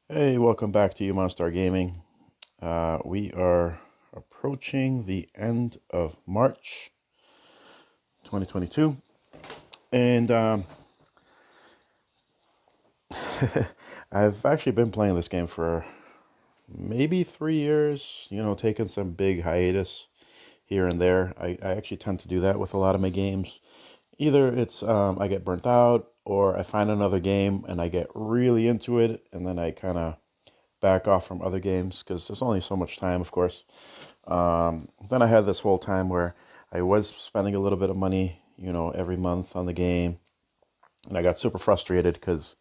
Hey, welcome back to Umonstar Gaming. We are approaching the end of March 2022, and I've actually been playing this game for maybe 3 years, taking some big hiatus here and there. I actually tend to do that with a lot of my games. Either it's I get burnt out, or I find another game and I get really into it, and then I kind of back off from other games because there's only so much time, of course. Then I had this whole time where I was spending a little bit of money, every month on the game, and I got super frustrated because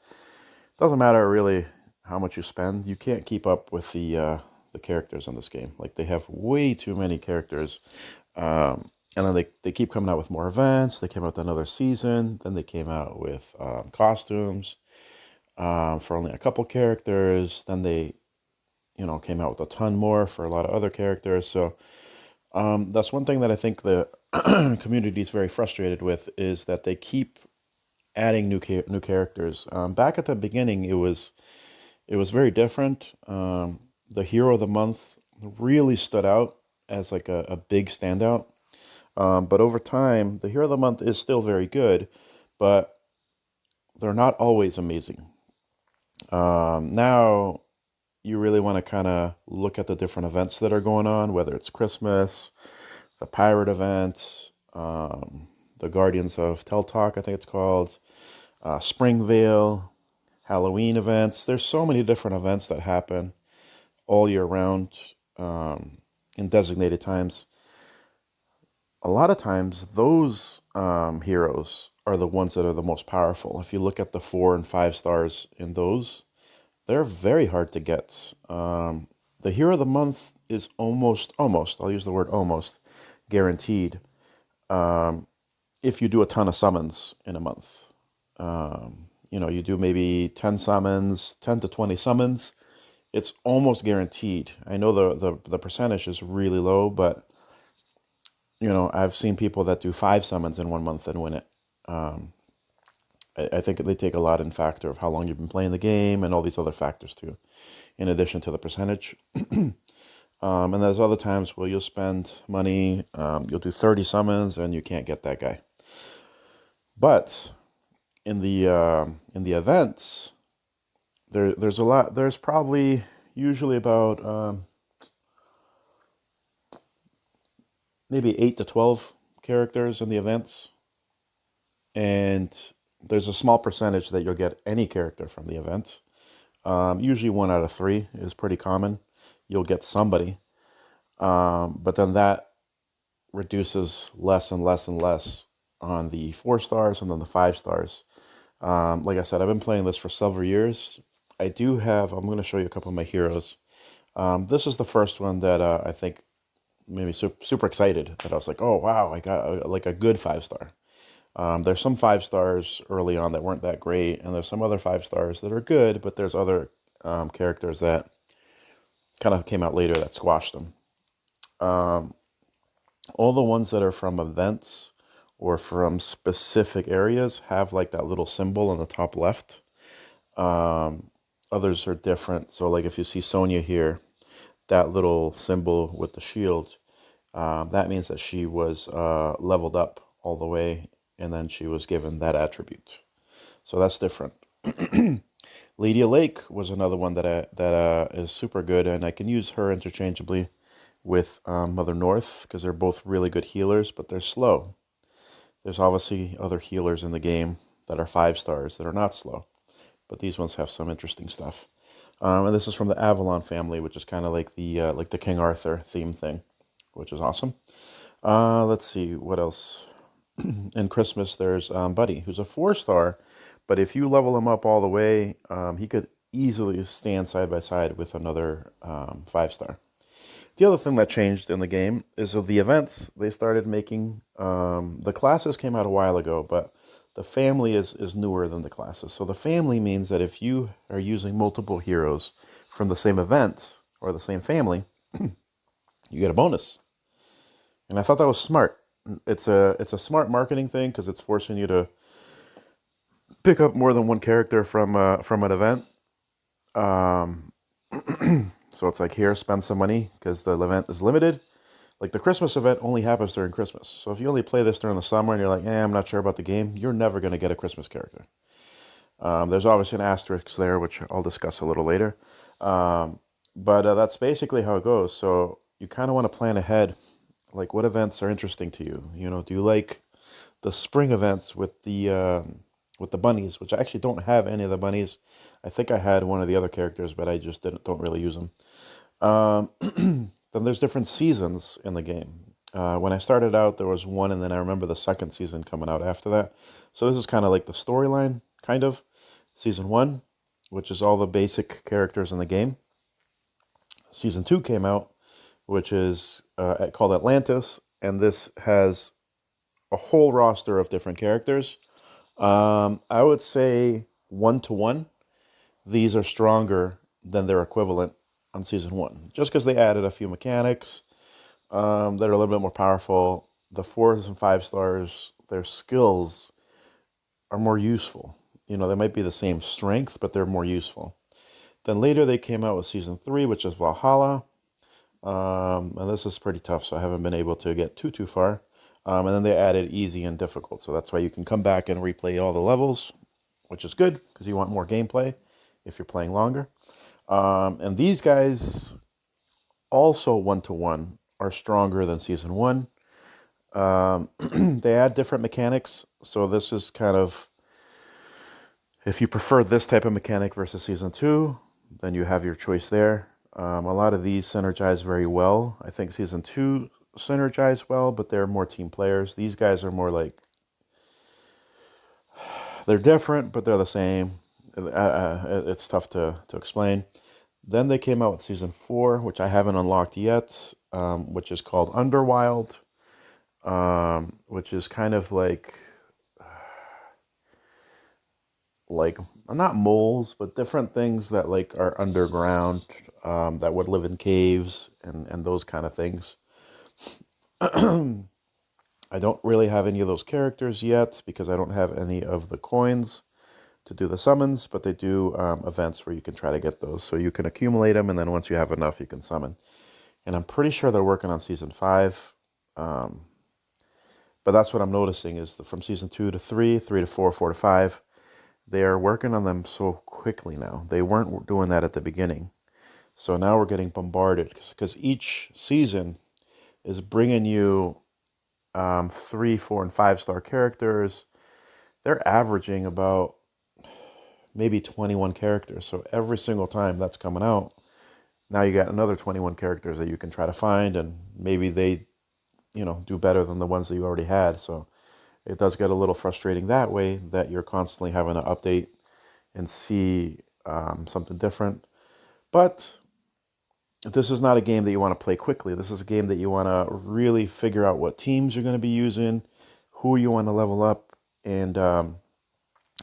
it doesn't matter really how much you spend. You can't keep up with the characters in this game. Like, they have way too many characters. And then they keep coming out with more events. They came out with another season. Then they came out with costumes for only a couple characters. Then they, came out with a ton more for a lot of other characters. So that's one thing that I think the community is very frustrated with, is that they keep adding new characters. Back at the beginning, it was very different. The hero of the month really stood out as like a big standout. But over time, the hero of the month is still very good, but they're not always amazing. Now you really want to kind of look at the different events that are going on, whether it's Christmas, the pirate event, the Guardians of Teltalk, I think it's called, Springvale, Halloween events. There's so many different events that happen all year round, in designated times. A lot of times, those heroes are the ones that are the most powerful. If you look at the 4 and 5 stars in those, they're very hard to get. The hero of the month is almost, I'll use the word almost, guaranteed, if you do a ton of summons in a month. You do maybe 10 summons, 10 to 20 summons, it's almost guaranteed. I know the percentage is really low, but I've seen people that do 5 summons in 1 month and win it. I think they take a lot in factor of how long you've been playing the game and all these other factors too, in addition to the percentage. And there's other times where you'll spend money, you'll do 30 summons and you can't get that guy. But in the events, there's a lot. There's probably usually about maybe 8 to 12 characters in the events, and there's a small percentage that you'll get any character from the event. Usually 1 out of 3 is pretty common. You'll get somebody, but then that reduces less and less and less on the 4 stars and then the 5 stars. Like I said, I've been playing this for several years. I'm going to show you a couple of my heroes. This is the first one that I think made me super excited, that I was like, oh wow, I got like a good 5 star. There's some 5 stars early on that weren't that great, and there's some other 5 stars that are good, but there's other characters that kind of came out later that squashed them. All the ones that are from events or from specific areas have like that little symbol on the top left. Others are different. So like if you see Sonya here, that little symbol with the shield, that means that she was leveled up all the way, and then she was given that attribute. So that's different. Lydia Lake was another one that is super good, and I can use her interchangeably with Mother North, because they're both really good healers, but they're slow. There's obviously other healers in the game that are 5 stars that are not slow, but these ones have some interesting stuff. And this is from the Avalon family, which is kind of like the King Arthur theme thing, which is awesome. Let's see what else. In Christmas, there's Buddy, who's a 4 star, but if you level him up all the way, he could easily stand side by side with another 5 star. The other thing that changed in the game is of the events. They started making, the classes came out a while ago, but the family is newer than the classes. So the family means that if you are using multiple heroes from the same event or the same family, you get a bonus. And I thought that was smart. It's a smart marketing thing because it's forcing you to pick up more than one character from an event. Um, so it's like, here, spend some money because the event is limited. Like the Christmas event only happens during Christmas. So if you only play this during the summer and you're like, I'm not sure about the game, you're never going to get a Christmas character. There's obviously an asterisk there, which I'll discuss a little later. But that's basically how it goes. So you kind of want to plan ahead. Like, what events are interesting to you? You know, do you like the spring events with the bunnies, which I actually don't have any of the bunnies. I think I had one of the other characters, but I just don't really use them. Then there's different seasons in the game. When I started out, there was one, and then I remember the second season coming out after that. So this is kind of like the storyline, kind of. Season 1, which is all the basic characters in the game. Season 2 came out, which is called Atlantis, and this has a whole roster of different characters. I would say 1-to-1, these are stronger than their equivalent on Season 1, just because they added a few mechanics that are a little bit more powerful. The 4s and 5 stars, their skills are more useful. You know, they might be the same strength, but they're more useful. Then later they came out with Season 3, which is Valhalla. And this is pretty tough, so I haven't been able to get too far. And then they added easy and difficult, so that's why you can come back and replay all the levels, which is good, because you want more gameplay if you're playing longer. And these guys, also 1-to-1, are stronger than Season 1. They add different mechanics, so this is kind of, if you prefer this type of mechanic versus Season 2, then you have your choice there. A lot of these synergize very well. I think Season 2 synergize well, but they're more team players. These guys are more like, they're different, but they're the same. It's tough to explain. Then they came out with Season 4, which I haven't unlocked yet, which is called Underwild, which is kind of like not moles, but different things that like are underground, that would live in caves and those kind of things. I don't really have any of those characters yet because I don't have any of the coins to do the summons, but they do events where you can try to get those. So you can accumulate them, and then once you have enough, you can summon. And I'm pretty sure they're working on Season 5. But that's what I'm noticing is from Season 2 to 3, 3 to 4, 4 to 5, they are working on them so quickly now. They weren't doing that at the beginning. So now we're getting bombarded because each season is bringing you 3, 4, and 5-star characters. They're averaging about maybe 21 characters. So every single time that's coming out, now you got another 21 characters that you can try to find, and maybe they, do better than the ones that you already had. So it does get a little frustrating that way, that you're constantly having to update and see something different. But this is not a game that you want to play quickly. This is a game that you want to really figure out what teams you're going to be using, who you want to level up, and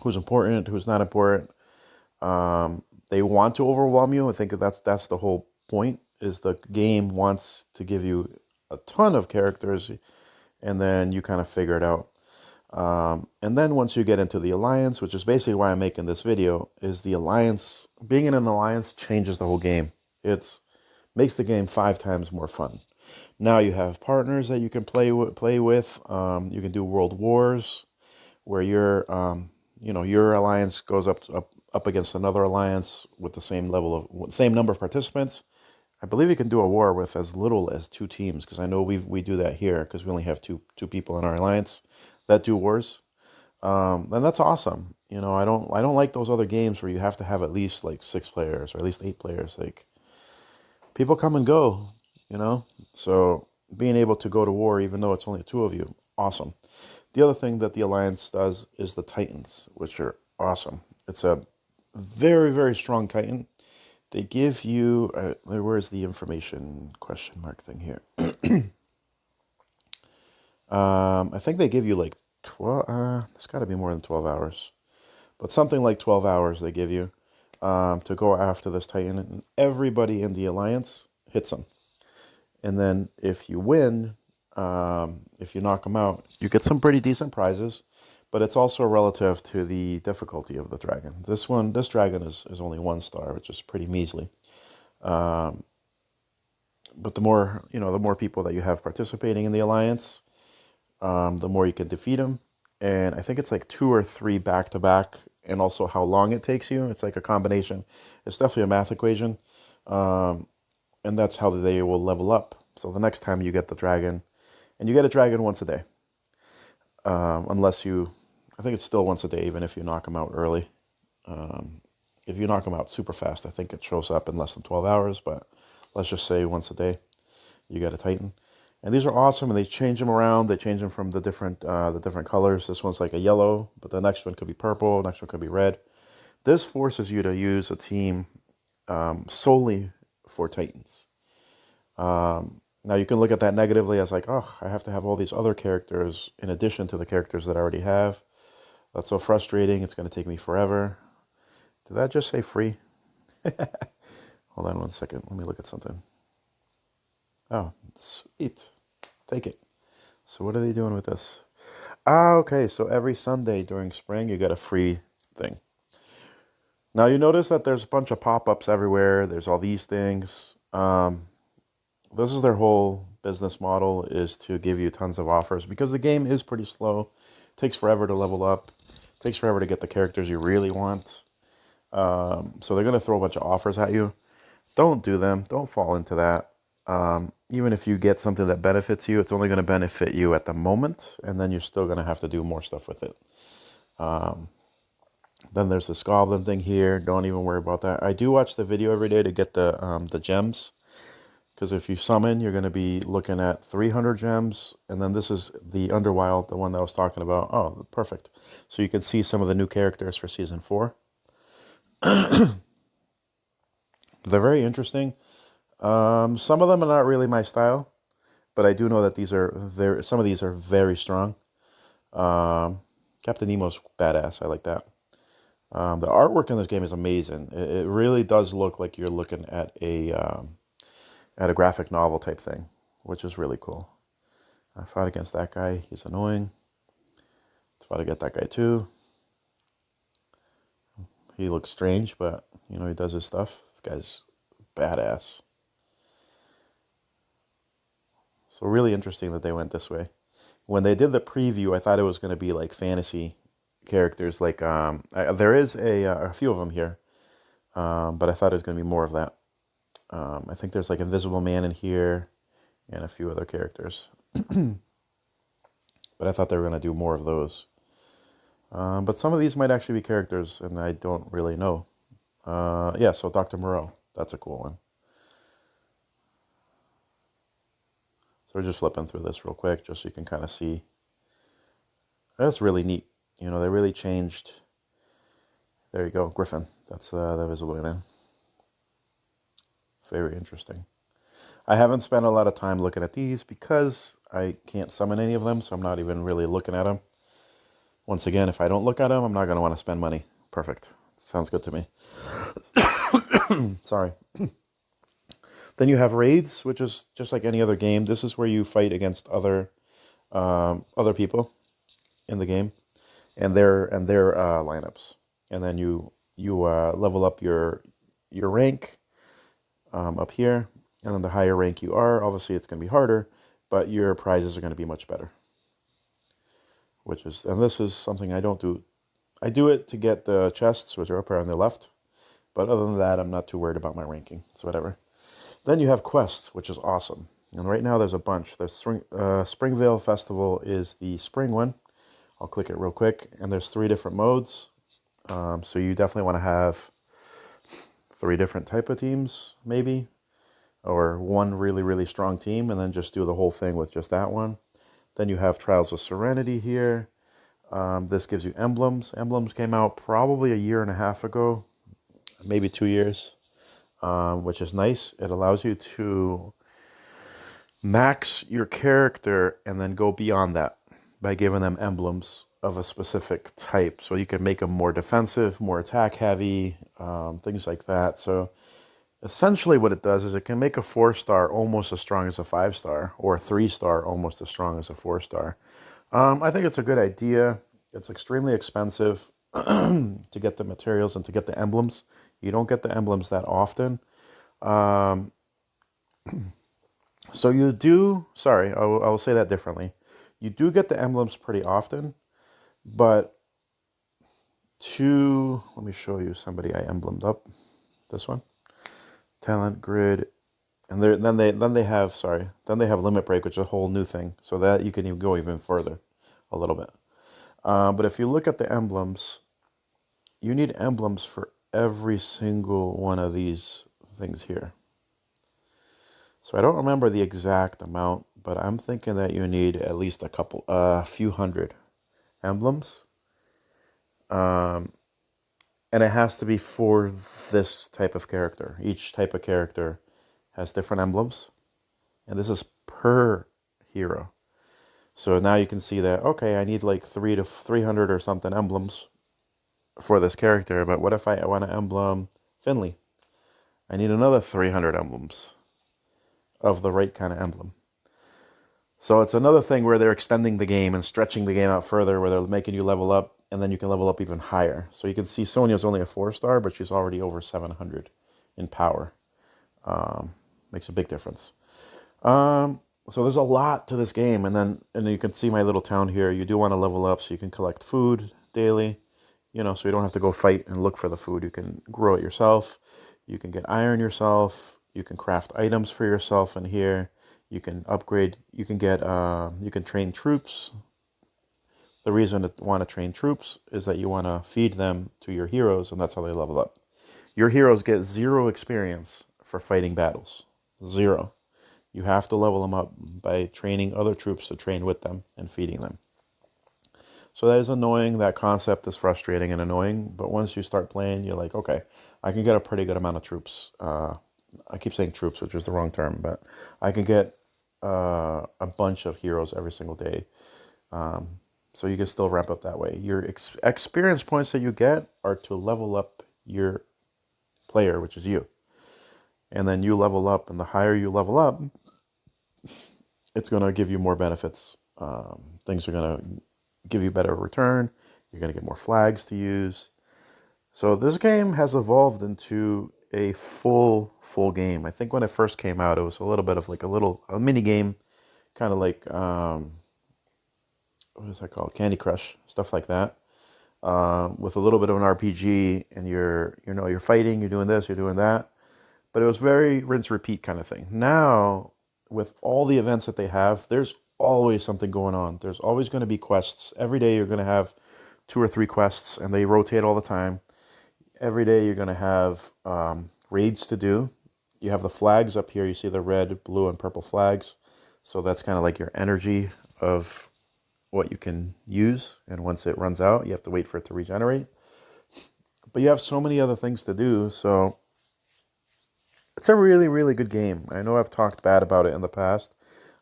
who's important, who's not important. They want to overwhelm you. I think that's the whole point, is the game wants to give you a ton of characters, and then you kind of figure it out. And then once you get into the alliance, which is basically why I'm making this video, is the alliance, being in an alliance changes the whole game. It makes the game 5 times more fun. Now you have partners that you can play with. You can do world wars, where your alliance goes up against another alliance with the same number of participants. I believe you can do a war with as little as 2 teams, because I know we do that here because we only have two people in our alliance that do wars. And that's awesome. I don't like those other games where you have to have at least like 6 players or at least 8 players. Like, people come and go, So being able to go to war, even though it's only 2 of you, awesome. The other thing that the alliance does is the Titans, which are awesome. It's a very, very strong Titan. They give you, where's the information question mark thing here? I think they give you like 12, it's got to be more than 12 hours. But something like 12 hours they give you to go after this Titan. And everybody in the alliance hits him. And then if you win, if you knock them out, you get some pretty decent prizes. But it's also relative to the difficulty of the dragon. This dragon is only 1 star, which is pretty measly. But the more, the more people that you have participating in the alliance, the more you can defeat them. And I think it's like 2 or 3 back to back, and also how long it takes you. It's like a combination. It's definitely a math equation, and that's how they will level up. So the next time you get the dragon, and you get a dragon once a day, unless you, I think it's still once a day, even if you knock them out early. If you knock them out super fast, I think it shows up in less than 12 hours, but let's just say once a day, you get a Titan. And these are awesome, and they change them around. They change them from the different colors. This one's like a yellow, but the next one could be purple. The next one could be red. This forces you to use a team solely for Titans. Now you can look at that negatively as like, oh, I have to have all these other characters in addition to the characters that I already have. That's so frustrating. It's going to take me forever. Did that just say free? Hold on 1 second. Let me look at something. Oh, sweet. Take it. So what are they doing with this? Okay. So every Sunday during spring, you get a free thing. Now you notice that there's a bunch of pop-ups everywhere. There's all these things. This is their whole business model, is to give you tons of offers, because the game is pretty slow. It takes forever to level up. It takes forever to get the characters you really want. So they're going to throw a bunch of offers at you. Don't do them. Don't fall into that. Even if you get something that benefits you, it's only going to benefit you at the moment, and then you're still going to have to do more stuff with it. Then there's this goblin thing here. Don't even worry about that. I do watch the video every day to get the gems, because if you summon, you're going to be looking at 300 gems, and then this is the Underwild, the one that I was talking about. Oh, perfect. So you can see some of the new characters for Season 4. They're very interesting. Some of them are not really my style, but I do know that some of these are very strong. Captain Nemo's badass. I like that. The artwork in this game is amazing. It really does look like you're looking at a graphic novel type thing, which is really cool. I fought against that guy. He's annoying. Let's try to get that guy too. He looks strange, but he does his stuff. This guy's badass. So really interesting that they went this way. When they did the preview, I thought it was going to be like fantasy characters. Like there is a few of them here, but I thought it was going to be more of that. I think there's like Invisible Man in here and a few other characters. But I thought they were going to do more of those. But some of these might actually be characters, and I don't really know. Yeah, so Dr. Moreau. That's a cool one. So we're just flipping through this real quick, just so you can kind of see. That's really neat. They really changed. There you go, Griffin. That's the Invisible Man. Very interesting. I haven't spent a lot of time looking at these because I can't summon any of them, so I'm not even really looking at them. Once again, if I don't look at them, I'm not going to want to spend money. Perfect. Sounds good to me. Sorry. Then you have raids, which is just like any other game. This is where you fight against other people in the game and their lineups, and then you level up your rank up here, and then the higher rank you are, obviously it's going to be harder, but your prizes are going to be much better. And this is something I don't do. I do it to get the chests, which are up here on the left, but other than that, I'm not too worried about my ranking. It's whatever. Then you have quests, which is awesome. And right now there's a bunch. There's Springvale Festival is the spring one. I'll click it real quick. And there's 3 different modes. So you definitely want to have 3 different type of teams, maybe. Or one really, really strong team, and then just do the whole thing with just that one. Then you have Trials of Serenity here. This gives you emblems. Emblems came out probably a year and a half ago, maybe 2 years. Which is nice. It allows you to max your character and then go beyond that by giving them emblems of a specific type. So you can make them more defensive, more attack heavy, things like that. So Essentially, what it does is it can make a 4-star almost as strong as a 5-star, or a 3-star almost as strong as a 4-star. I think it's a good idea. It's extremely expensive to get the materials and to get the emblems. You don't get the emblems that often. Um, so you do, sorry, I will say that differently. You do get the emblems pretty often, but let me show you somebody I emblemed up. This one, talent grid, and then they have limit break, which is a whole new thing. So that you can even go even further, a little bit. But if you look at the emblems, you need emblems for every single one of these things here. So I don't remember the exact amount, but I'm thinking that you need at least a few hundred emblems. Um, and it has to be for this type of character. Each type of character has different emblems, and this is per hero. So now you can see that, okay, I need like 300 or something emblems for this character, but what if I want to emblem Finley? I need another 300 emblems of the right kind of emblem. So it's another thing where they're extending the game and stretching the game out further, where they're making you level up, and then you can level up even higher. So you can see Sonia's only a 4-star, but she's already over 700 in power. Makes a big difference. So there's a lot to this game, and then you can see my little town here. You do want to level up so you can collect food daily, so you don't have to go fight and look for the food. You can grow it yourself. You can get iron yourself. You can craft items for yourself in here. You can upgrade. You can train troops. The reason to want to train troops is that you want to feed them to your heroes, and that's how they level up. Your heroes get 0 experience for fighting battles. 0. You have to level them up by training other troops to train with them and feeding them. So that is annoying. That concept is frustrating and annoying. But once you start playing, you're like, okay, I can get a pretty good amount of troops. I keep saying troops, which is the wrong term, but I can get a bunch of heroes every single day. So you can still ramp up that way. Your experience points that you get are to level up your player, which is you. And then you level up, and the higher you level up, it's going to give you more benefits. Things are going to give you better return. You're going to get more flags to use. So this game has evolved into a full game. I think when it first came out, it was a little bit of like a mini game, kind of like what is that called? Candy Crush, stuff like that. With a little bit of an RPG, and you're fighting, you're doing this, you're doing that. But it was very rinse repeat kind of thing. Now, with all the events that they have, there's always something going on. There's always going to be quests. Every day you're going to have 2 or 3 quests, and they rotate all the time. Every day you're going to have raids to do. You have the flags up here. You see the red, blue, and purple flags. So that's kind of like your energy of what you can use. And once it runs out, you have to wait for it to regenerate. But you have so many other things to do, so it's a really, really good game. I know I've talked bad about it in the past.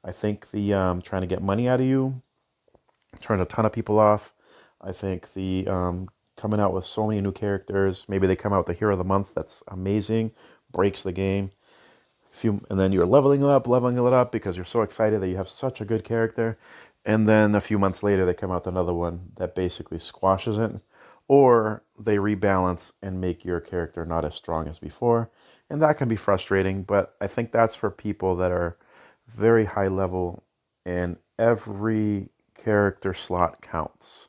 I think the trying to get money out of you, turn a ton of people off. I think the coming out with so many new characters. Maybe they come out with the Hero of the Month. That's amazing. Breaks the game. And then you're leveling it up because you're so excited that you have such a good character. And then a few months later, they come out with another one that basically squashes it. Or they rebalance and make your character not as strong as before. And that can be frustrating, but I think that's for people that are very high level, and every character slot counts.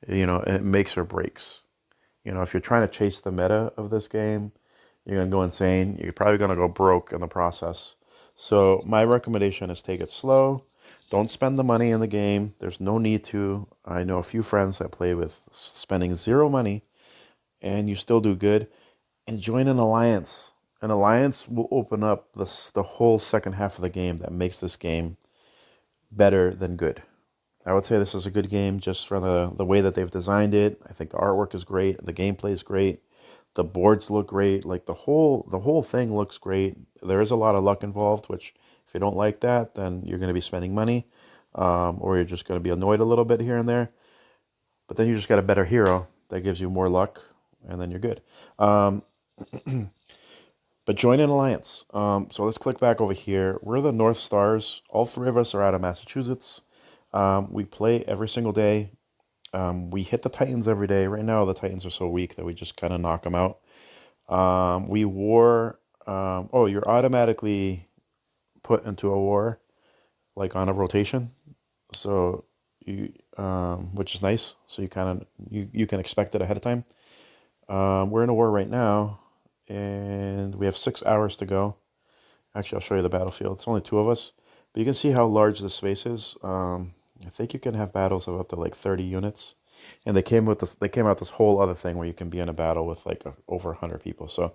And it makes or breaks. If you're trying to chase the meta of this game, you're going to go insane. You're probably going to go broke in the process. So my recommendation is take it slow. Don't spend the money in the game. There's no need to. I know a few friends that play with spending 0 money, and you still do good. And join an alliance. An alliance will open up the whole second half of the game that makes this game better than good. I would say this is a good game just for the way that they've designed it. I think the artwork is great. The gameplay is great. The boards look great. Like the whole thing looks great. There is a lot of luck involved, which if you don't like that, then you're going to be spending money, or you're just going to be annoyed a little bit here and there. But then you just got a better hero that gives you more luck, and then you're good. But join an alliance. So let's click back over here. We're the North Stars. All three of us are out of Massachusetts. We play every single day. We hit the Titans every day. Right now, the Titans are so weak that we just kind of knock them out. We war. Oh, you're automatically put into a war, like on a rotation. So which is nice. So you kind of you can expect it ahead of time. We're in a war right now, and we have 6 hours to go. Actually, I'll show you the battlefield. It's only two of us, but you can see how large the space is. I think you can have battles of up to like 30 units, and they came with this. They came out this whole other thing where you can be in a battle with like over 100 people. So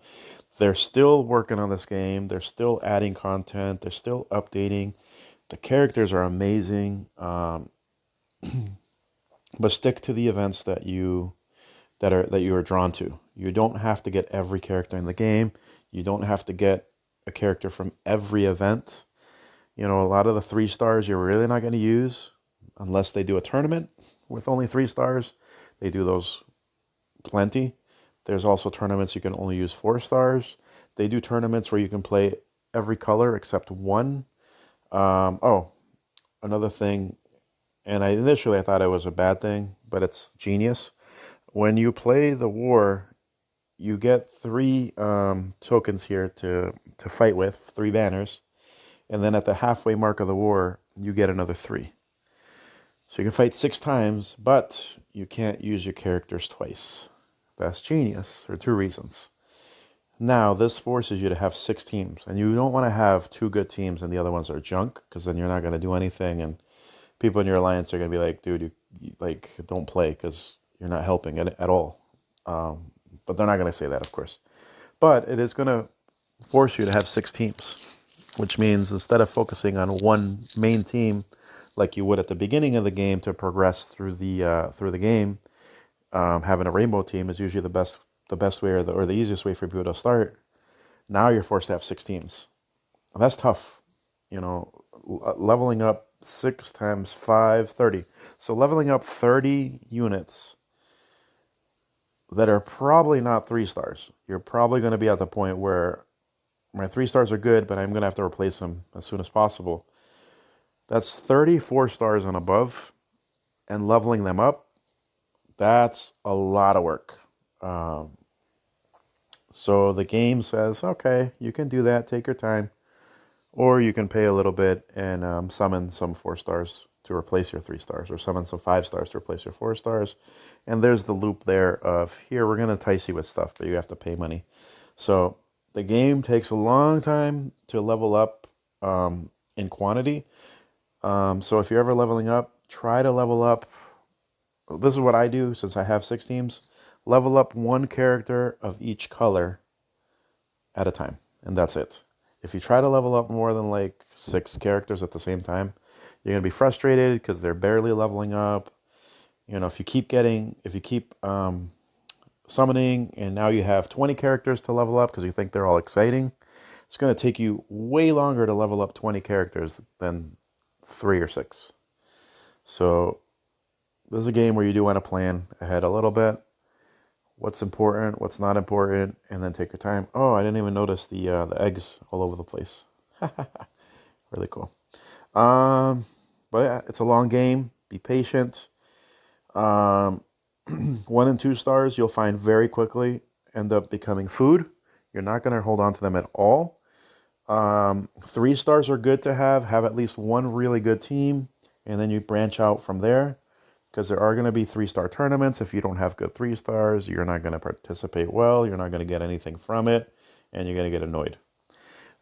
they're still working on this game. They're still adding content. They're still updating. The characters are amazing, but stick to the events that you are drawn to. You don't have to get every character in the game. You don't have to get a character from every event. You know, a lot of the 3 stars you're really not going to use unless they do a tournament with only 3 stars. They do those plenty. There's also tournaments you can only use 4 stars. They do tournaments where you can play every color except one. Oh, another thing, and initially I thought it was a bad thing, but it's genius. When you play the war, you get 3 tokens here to fight with, 3 banners, and then at the halfway mark of the war, you get another 3. So you can fight 6 times, but you can't use your characters twice. That's genius for 2 reasons. Now, this forces you to have 6 teams, and you don't want to have 2 good teams and the other ones are junk, because then you're not going to do anything, and people in your alliance are going to be like, dude, you like, don't play because you're not helping at all. But they're not going to say that, of course. But it is going to force you to have 6 teams, which means instead of focusing on one main team like you would at the beginning of the game to progress through the game, having a rainbow team is usually the best way or the easiest way for people to start. Now you're forced to have 6 teams. And that's tough. You know, leveling up 6 times 5, 30. So leveling up 30 units that are probably not 3 stars. You're probably going to be at the point where my 3 stars are good, but I'm going to have to replace them as soon as possible. That's 34 stars and above, and leveling them up, that's a lot of work. So the game says, okay, you can do that, take your time, or you can pay a little bit and summon some 4 stars to replace your 3 stars, or summon some 5 stars to replace your 4 stars. And there's the loop there of, here, we're going to entice you with stuff, but you have to pay money. So the game takes a long time to level up in quantity. So if you're ever leveling up, try to level up. This is what I do since I have 6 teams. Level up 1 character of each color at a time, and that's it. If you try to level up more than like 6 characters at the same time, you're gonna be frustrated because they're barely leveling up. You know, if you keep summoning, and now you have 20 characters to level up because you think they're all exciting, it's gonna take you way longer to level up 20 characters than 3 or 6. So this is a game where you do want to plan ahead a little bit. What's important, what's not important, and then take your time. Oh, I didn't even notice the eggs all over the place. Really cool. But yeah, it's a long game. Be patient. 1 and 2 stars you'll find very quickly end up becoming food. You're not going to hold on to them at all. 3 stars are good to have. Have at least 1 really good team, and then you branch out from there. Because there are going to be 3-star tournaments. If you don't have good 3 stars, you're not going to participate well. You're not going to get anything from it, and you're going to get annoyed.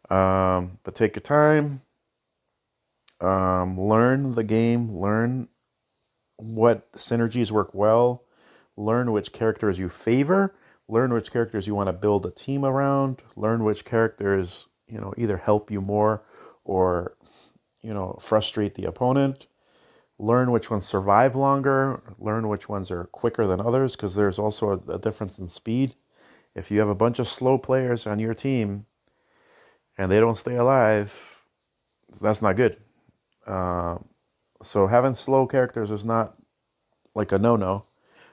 But take your time. Learn the game. Learn what synergies work well. Learn which characters you favor. Learn which characters you want to build a team around. Learn which characters, either help you more or, frustrate the opponent. Learn which ones survive longer, learn which ones are quicker than others, because there's also a difference in speed. If you have a bunch of slow players on your team and they don't stay alive, that's not good. So having slow characters is not like a no-no,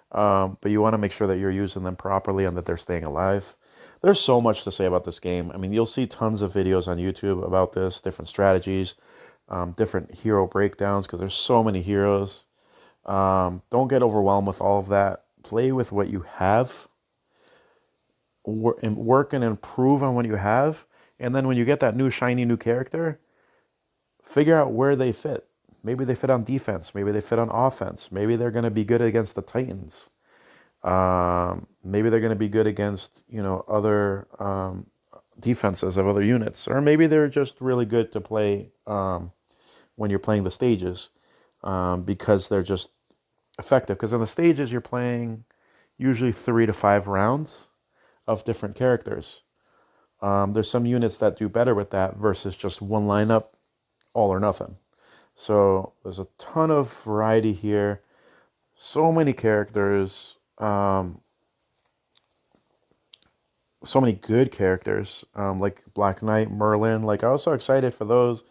but you want to make sure that you're using them properly and that they're staying alive. There's so much to say about this game. I mean, you'll see tons of videos on YouTube about this, different strategies, different hero breakdowns, because there's so many heroes. Don't get overwhelmed with all of that. Play with what you have, and work and improve on what you have. And then when you get that new shiny new character, figure out where they fit. Maybe they fit on defense. Maybe they fit on offense. Maybe they're going to be good against the Titans. Maybe they're going to be good against, other defenses of other units. Or maybe they're just really good to play when you're playing the stages, because they're just effective. Because on the stages, you're playing usually 3 to 5 rounds of different characters. There's some units that do better with that versus just one lineup, all or nothing. So there's a ton of variety here. So many characters. So many good characters, like Black Knight, Merlin. Like, I was so excited for those.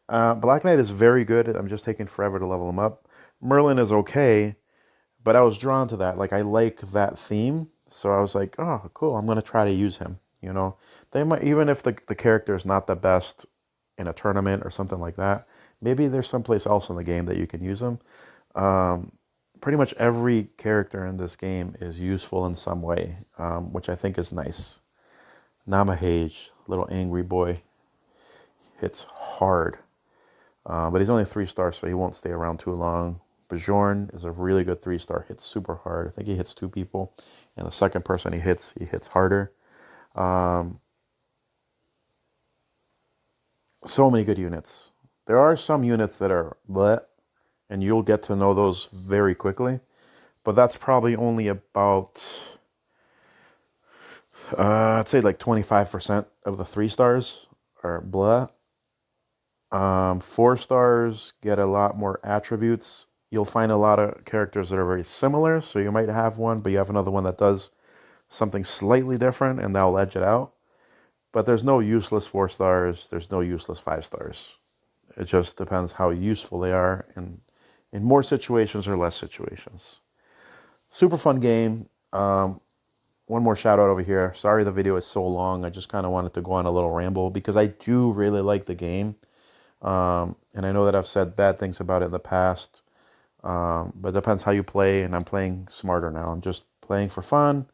Black Knight is very good. I'm just taking forever to level him up. Merlin is okay, but I was drawn to that. Like, I like that theme. So I was like, oh, cool. I'm going to try to use him. They might, even if the character is not the best in a tournament or something like that, maybe there's someplace else in the game that you can use him. Pretty much every character in this game is useful in some way, which I think is nice. Namahage, little angry boy, hits hard. But he's only 3 stars, so he won't stay around too long. Bjorn is a really good 3-star, hits super hard. I think he hits 2 people, and the second person he hits harder. So many good units. There are some units that are bleh, and you'll get to know those very quickly. But that's probably only about, I'd say like 25% of the 3 stars are blah. 4 stars get a lot more attributes. You'll find a lot of characters that are very similar, so you might have one, but you have another one that does something slightly different, and that'll edge it out. But there's no useless 4 stars. There's no useless 5 stars. It just depends how useful they are in more situations or less situations. Super fun game. One more shout out over here. Sorry the video is so long. I just kind of wanted to go on a little ramble because I do really like the game. And I know that I've said bad things about it in the past. But it depends how you play, and I'm playing smarter now. I'm just playing for fun.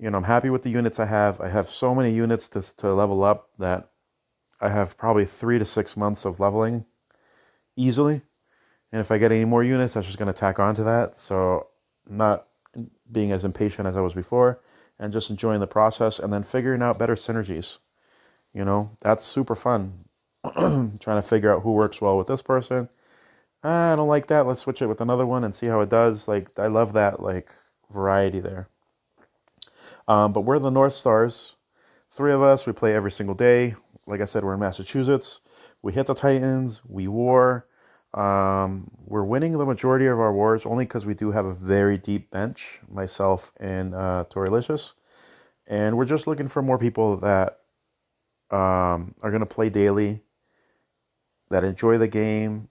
I'm happy with the units I have. I have so many units to level up that I have probably 3 to 6 months of leveling easily. And if I get any more units, I'm just going to tack on to that. So I'm not being as impatient as I was before, and just enjoying the process, and then figuring out better synergies. That's super fun. Trying to figure out who works well with this person. I don't like that. Let's switch it with another one and see how it does. Like, I love that, like, variety there. But we're the North Stars. 3 of us. We play every single day. Like I said, we're in Massachusetts. We hit the Titans. We war. We're winning the majority of our wars only because we do have a very deep bench, myself and Torylicious. And we're just looking for more people that are going to play daily, that enjoy the game,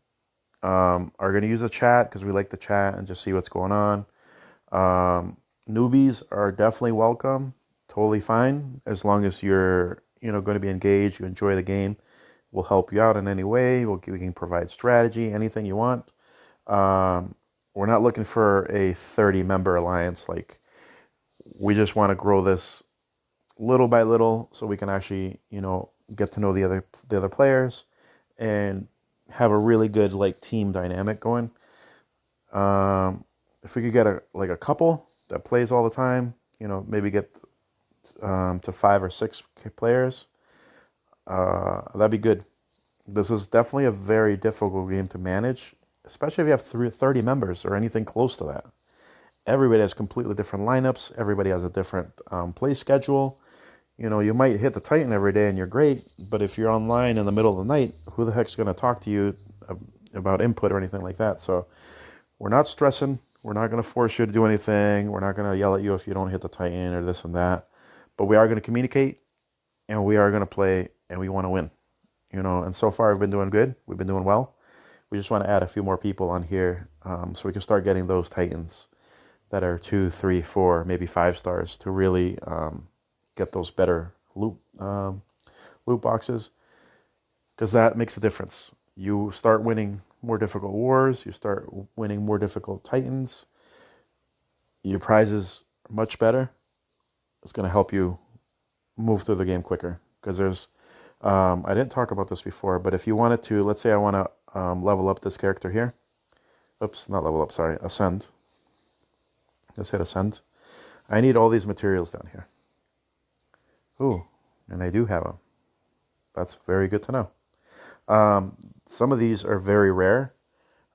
are going to use the chat because we like the chat and just see what's going on. Newbies are definitely welcome, totally fine, as long as you're going to be engaged, you enjoy the game. We'll help you out in any way. We can provide strategy, anything you want. We're not looking for a 30-member alliance. Like, we just want to grow this little by little so we can actually, get to know the other players and have a really good team dynamic going. If we could get a couple that plays all the time, maybe get to 5 or 6 players, that'd be good. This is definitely a very difficult game to manage, especially if you have 30 members or anything close to that. Everybody has completely different lineups. Everybody has a different play schedule. You might hit the Titan every day and you're great, but if you're online in the middle of the night, who the heck's going to talk to you about input or anything like that? So we're not stressing. We're not going to force you to do anything. We're not going to yell at you if you don't hit the Titan or this and that. But we are going to communicate, and we are going to play, and we want to win. And so far we've been doing good. We've been doing well. We just want to add a few more people on here so we can start getting those Titans that are 2, 3, 4, maybe 5 stars to really get those better loot boxes, because that makes a difference. You start winning more difficult wars, you start winning more difficult titans, your prizes are much better. It's going to help you move through the game quicker, because there's I didn't talk about this before, but if you wanted to, let's say I want to level up this character here. Oops, not level up, sorry, ascend. Let's hit ascend. I need all these materials down here. Ooh, and I do have them. That's very good to know. Some of these are very rare,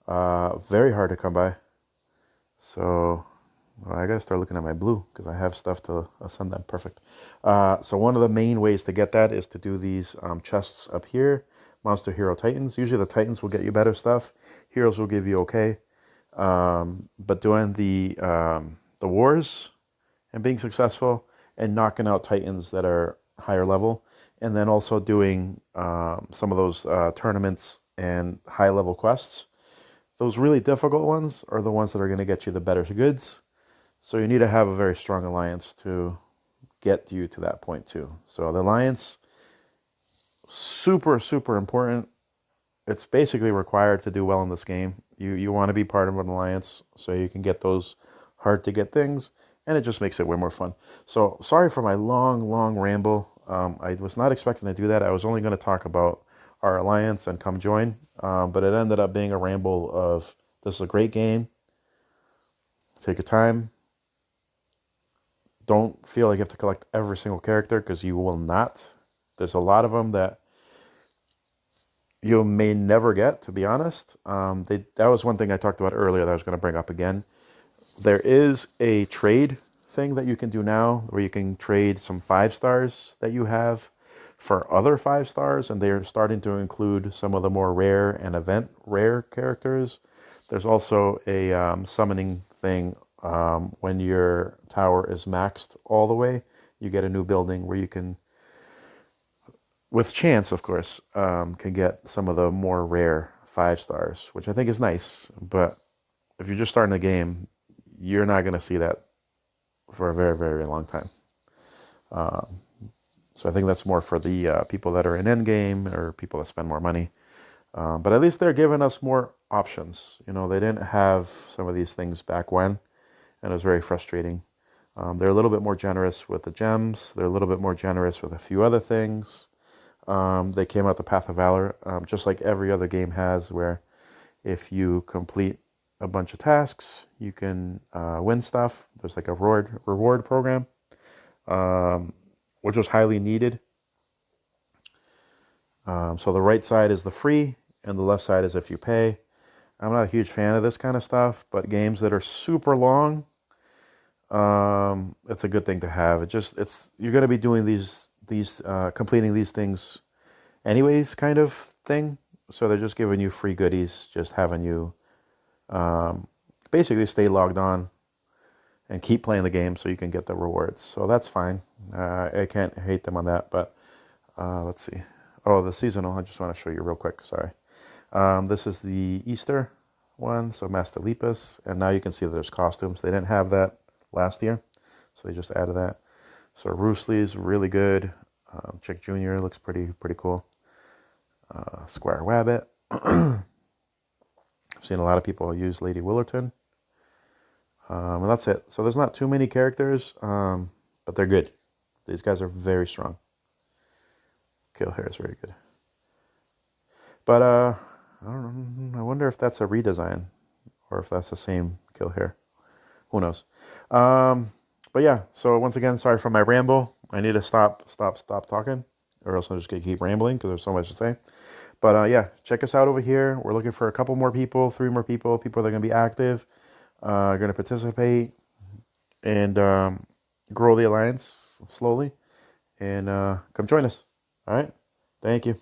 very hard to come by. So well, I gotta start looking at my blue, because I have stuff to ascend them. Perfect. So one of the main ways to get that is to do these chests up here. Monster, Hero, Titans. Usually the Titans will get you better stuff. Heroes will give you okay. But doing the wars and being successful and knocking out Titans that are higher level, and then also doing some of those tournaments and high level quests. Those really difficult ones are the ones that are going to get you the better goods. So you need to have a very strong alliance to get you to that point too. So the alliance, super, super important. It's basically required to do well in this game. You want to be part of an alliance so you can get those hard to get things, and it just makes it way more fun. So sorry for my long ramble. I was not expecting to do that. I was only going to talk about our alliance and come join, but it ended up being a ramble of, this is a great game. Take your time. Don't feel like you have to collect every single character, because you will not. There's a lot of them that you may never get, to be honest. That was one thing I talked about earlier that I was going to bring up again. There is a trade thing that you can do now, where you can trade some 5 stars that you have for other 5 stars, and they're starting to include some of the more rare and event rare characters. There's also a summoning thing. When your tower is maxed all the way, you get a new building where you can, with chance, of course, can get some of the more rare 5 stars, which I think is nice. But if you're just starting the game, you're not going to see that for a very, very long time. So I think that's more for the people that are in endgame, or people that spend more money. But at least they're giving us more options. You know, they didn't have some of these things back when, and it was very frustrating. They're a little bit more generous with the gems. They're a little bit more generous with a few other things. They came out the Path of Valor, just like every other game has, where if you complete a bunch of tasks, you can win stuff. There's like a reward program, which was highly needed. So the right side is the free, and the left side is if you pay. I'm not a huge fan of this kind of stuff, but games that are super long, it's a good thing to have. You're going to be doing these completing these things anyways, kind of thing. So they're just giving you free goodies, just having you basically stay logged on and keep playing the game so you can get the rewards. So that's fine. I can't hate them on that. But let's see. Oh, the seasonal. I just want to show you real quick. Sorry. This is the Easter one. So Master Lepus, and now you can see that there's costumes. They didn't have that last year, so they just added that. So Roosley's really good. Chick Jr. looks pretty cool. Squire Wabbit. I've seen a lot of people use Lady Willerton. And that's it. So there's not too many characters, but they're good. These guys are very strong. Kill Hair is very good. But I don't know. I wonder if that's a redesign, or if that's the same Kill Hair. Who knows? But yeah. So once again, sorry for my ramble. I need to stop talking, or else I'm just gonna keep rambling because there's so much to say. But yeah, check us out over here. We're looking for a couple more people, 3 more people that are going to be active, going to participate, and grow the alliance slowly. And come join us. All right. Thank you.